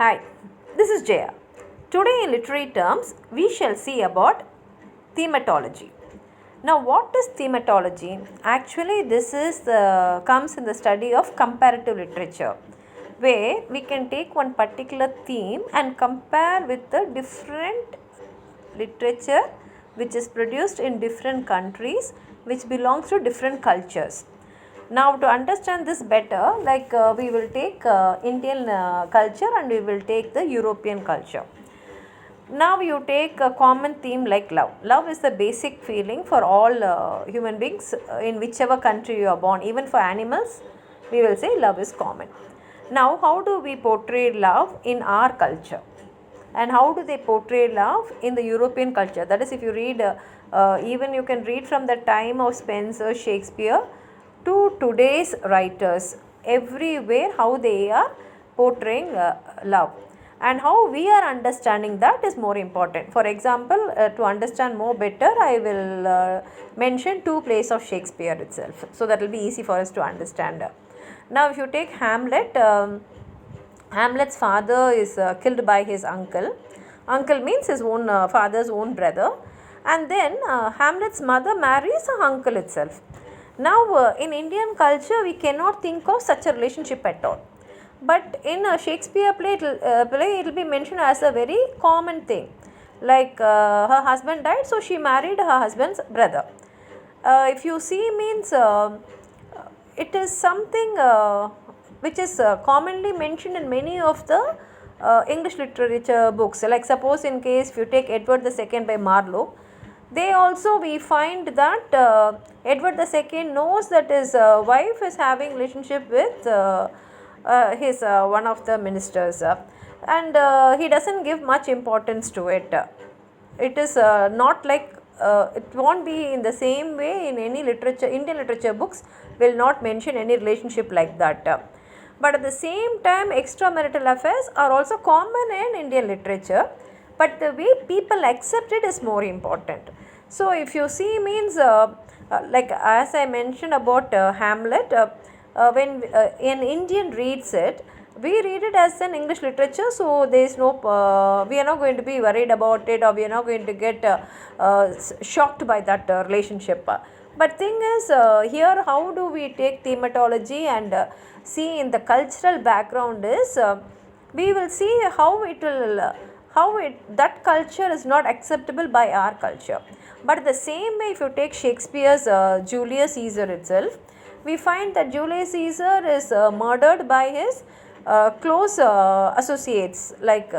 Hi, this is Jaya. Today in literary terms, we shall see about thematology. Now, what is thematology? Actually, this is comes in the study of comparative literature, where we can take one particular theme and compare with the different literature which is produced in different countries, which belongs to different cultures. Now, to understand this better, we will take Indian culture and we will take the European culture. Now, you take a common theme like love. Love is the basic feeling for all human beings in whichever country you are born. Even for animals, we will say love is common. Now, how do we portray love in our culture? And how do they portray love in the European culture? That is, if you read, even you can read from the time of Spencer, Shakespeare, to today's writers, everywhere how they are portraying love and how we are understanding that is more important. For example, to understand more better, I will mention two plays of Shakespeare itself, so that will be easy for us to understand. Now, if you take Hamlet, Hamlet's father is killed by his uncle. Uncle means his own father's own brother. And then Hamlet's mother marries her uncle itself. Now, in Indian culture, we cannot think of such a relationship at all. But in a Shakespeare play, it will be mentioned as a very common thing. Like her husband died, so she married her husband's brother. If you see, means it is something which is commonly mentioned in many of the English literature books. Like suppose in case if you take Edward II by Marlowe, they also we find that Edward II knows that his wife is having relationship with his one of the ministers, and he doesn't give much importance to it. It is not like it won't be in the same way in any literature. Indian literature books will not mention any relationship like that. But at the same time, extramarital affairs are also common in Indian literature, but the way people accept it is more important. So, if you see, means like as I mentioned about Hamlet, when an Indian reads it, we read it as an English literature, so there is no, we are not going to be worried about it, or we are not going to get shocked by that relationship. But thing is, here how do we take thematology and see in the cultural background is, we will see how it will, that culture is not acceptable by our culture. But the same way, if you take Shakespeare's Julius Caesar itself, we find that Julius Caesar is murdered by his close associates like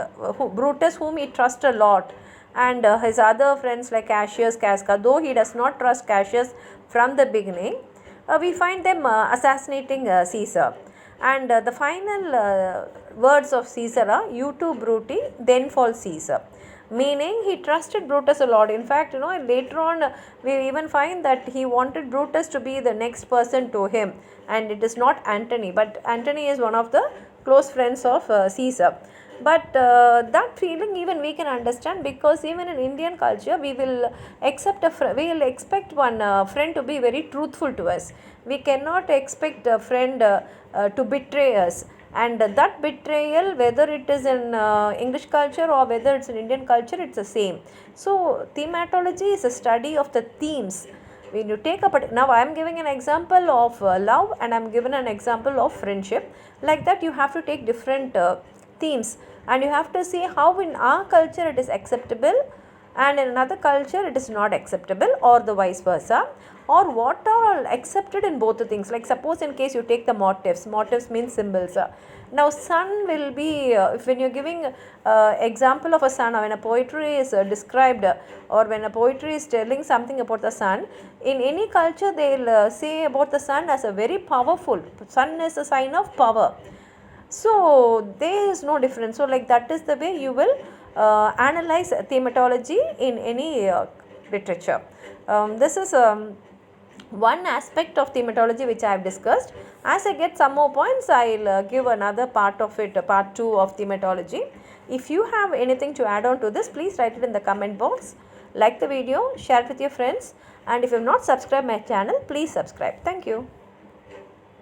Brutus, whom he trusts a lot, and his other friends like Cassius, Casca. Though he does not trust Cassius from the beginning, we find them assassinating Caesar. And the final words of Caesar are, "You too, Bruti, then fall Caesar." Meaning he trusted Brutus a lot. In fact, later on we even find that he wanted Brutus to be the next person to him, and it is not Antony, but Antony is one of the close friends of Caesar. But that feeling even we can understand, because even in Indian culture we will accept we will expect one friend to be very truthful to us. We cannot expect a friend to betray us. And that betrayal, whether it is in English culture or whether it's in Indian culture, it's the same. So, thematology is a study of the themes. When you take up, now I am giving an example of love, and I am given an example of friendship. Like that, you have to take different themes, and you have to see how in our culture it is acceptable and in another culture it is not acceptable, or the vice versa, or what are accepted in both the things. Like suppose in case you take the motifs means symbols. Now sun will be, when you are giving example of a sun, when a poetry is described, or when a poetry is telling something about the sun, in any culture they will say about the sun as a very powerful, sun is a sign of power. So, there is no difference. So, like that is the way you will analyze thematology in any literature. This is one aspect of thematology which I have discussed. As I get some more points, I will give another part of it, part 2 of thematology. If you have anything to add on to this, please write it in the comment box. Like the video, share it with your friends, and if you have not subscribed my channel, please subscribe. Thank you.